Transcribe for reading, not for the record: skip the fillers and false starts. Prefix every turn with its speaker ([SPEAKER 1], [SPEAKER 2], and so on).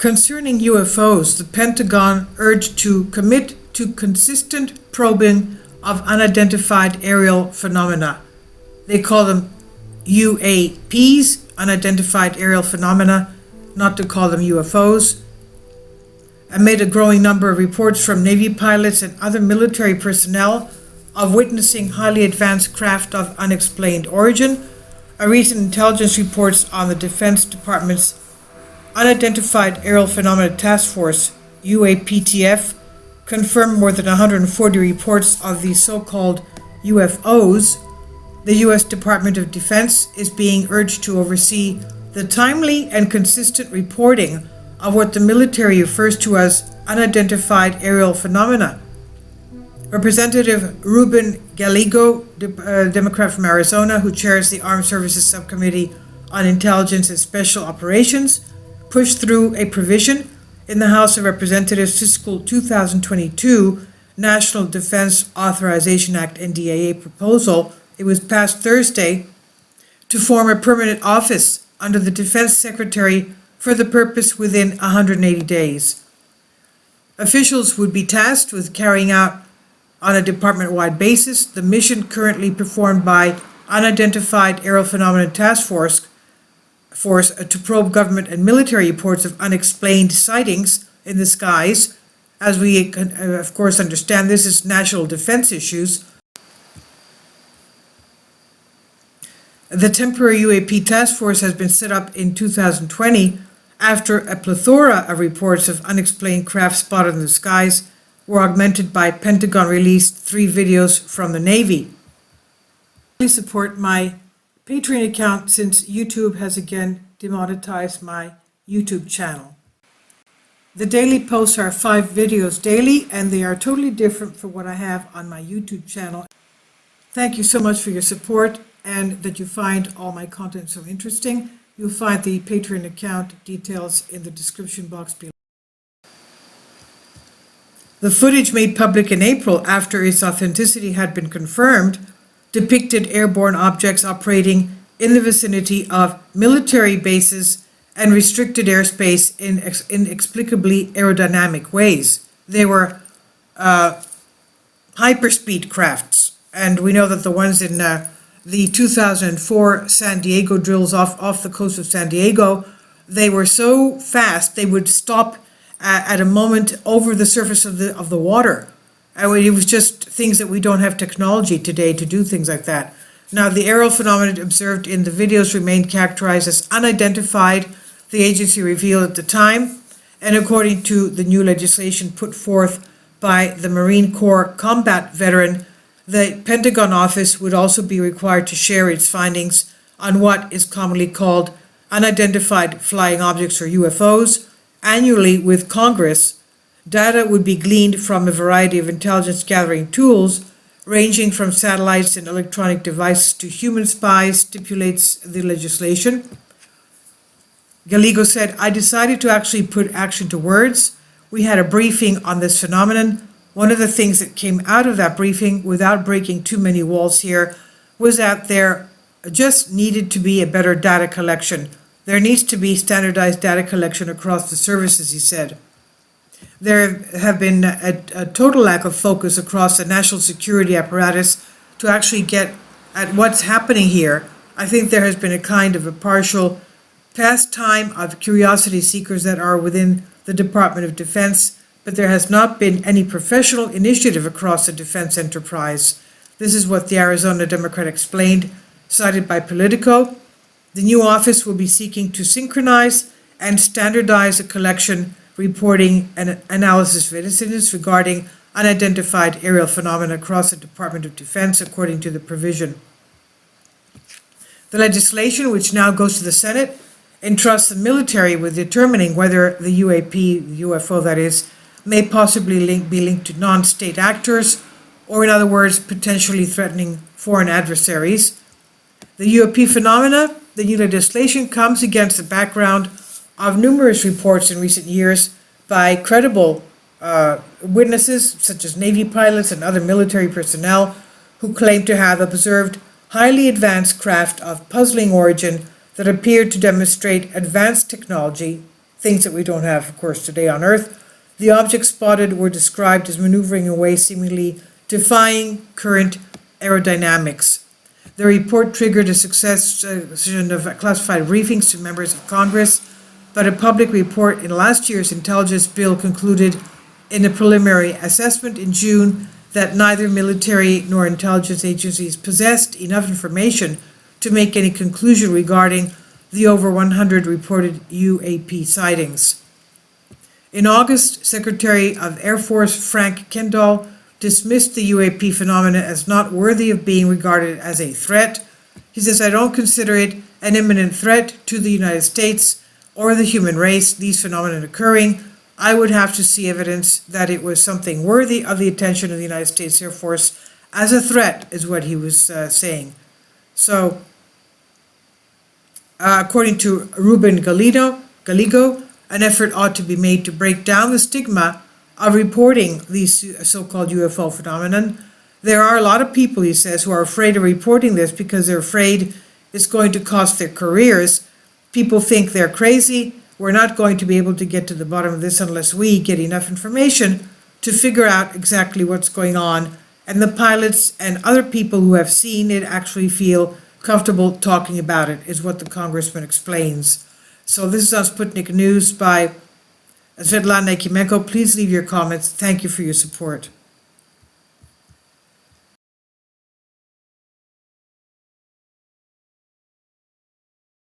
[SPEAKER 1] Concerning UFOs, the Pentagon urged to commit to consistent probing of unidentified aerial phenomena. They call them UAPs, unidentified aerial phenomena, not to call them UFOs. Amid a growing number of reports from Navy pilots and other military personnel of witnessing highly advanced craft of unexplained origin, a recent intelligence reports on the Defense Department's Unidentified Aerial Phenomena Task Force, UAPTF, confirmed more than 140 reports of the so-called UFOs. The U.S. Department of Defense is being urged to oversee the timely and consistent reporting of what the military refers to as unidentified aerial phenomena. Representative Ruben Gallego, Democrat from Arizona, who chairs the Armed Services Subcommittee on Intelligence and Special Operations, pushed through a provision in the House of Representatives Fiscal 2022 National Defense Authorization Act NDAA proposal. It was passed Thursday to form a permanent office under the Defense Secretary for the purpose within 180 days. Officials would be tasked with carrying out on a department-wide basis the mission currently performed by Unidentified Aerial Phenomena Task Force to probe government and military reports of unexplained sightings in the skies. As we of course understand, this is national defense issues. The temporary UAP task force has been set up in 2020 after a plethora of reports of unexplained craft spotted in the skies were augmented by Pentagon-released 3 videos from the Navy. Please support my Patreon account since YouTube has again demonetized my YouTube channel. The daily posts are 5 videos daily, and they are totally different from what I have on my YouTube channel. Thank you so much for your support and that you find all my content so interesting. You'll find the Patreon account details in the description box below. The footage made public in April after its authenticity had been confirmed depicted airborne objects operating in the vicinity of military bases and restricted airspace in inexplicably aerodynamic ways. They were hyperspeed crafts, and we know that the ones in the 2004 San Diego drills off the coast of San Diego, they were so fast they would stop at a moment over the surface of the water. It was just things that we don't have technology today to do things like that. Now, the aerial phenomena observed in the videos remained characterized as unidentified, the agency revealed at the time, and according to the new legislation put forth by the Marine Corps combat veteran, the Pentagon office would also be required to share its findings on what is commonly called unidentified flying objects, or UFOs, annually with Congress. Data would be gleaned from a variety of intelligence gathering tools, ranging from satellites and electronic devices to human spies, stipulates the legislation. Gallego said, "I decided to actually put action to words. We had a briefing on this phenomenon. One of the things that came out of that briefing, without breaking too many walls here, was that there just needed to be a better data collection. There needs to be standardized data collection across the services," he said. There have been a total lack of focus across the national security apparatus to actually get at what's happening here. I think there has been a kind of a partial pastime of curiosity seekers that are within the Department of Defense, but there has not been any professional initiative across the defense enterprise. This is what the Arizona Democrat explained, cited by Politico. The new office will be seeking to synchronize and standardize a collection, reporting, and analysis of incidents regarding unidentified aerial phenomena across the Department of Defense, according to the provision. The legislation, which now goes to the Senate, entrusts the military with determining whether the UAP, UFO that is, may possibly be linked to non-state actors, or in other words, potentially threatening foreign adversaries. The UAP phenomena, the new legislation, comes against the background of numerous reports in recent years by credible witnesses, such as Navy pilots and other military personnel, who claim to have observed highly advanced craft of puzzling origin that appeared to demonstrate advanced technology, things that we don't have, of course, today on Earth. The objects spotted were described as maneuvering away, seemingly defying current aerodynamics. The report triggered a succession of classified briefings to members of Congress, but a public report in last year's intelligence bill concluded in a preliminary assessment in June that neither military nor intelligence agencies possessed enough information to make any conclusion regarding the over 100 reported UAP sightings. In August, Secretary of Air Force Frank Kendall dismissed the UAP phenomenon as not worthy of being regarded as a threat. He says, "I don't consider it an imminent threat to the United States or the human race, these phenomena occurring. I would have to see evidence that it was something worthy of the attention of the United States Air Force as a threat," is what he was saying. So, according to Ruben Galigo, an effort ought to be made to break down the stigma of reporting these so-called UFO phenomenon. There are a lot of people, he says, who are afraid of reporting this because they're afraid it's going to cost their careers. People think they're crazy. We're not going to be able to get to the bottom of this unless we get enough information to figure out exactly what's going on. And the pilots and other people who have seen it actually feel comfortable talking about it, is what the congressman explains. So this is on Sputnik News by Svetlana Ekimenko. Please leave your comments. Thank you for your support.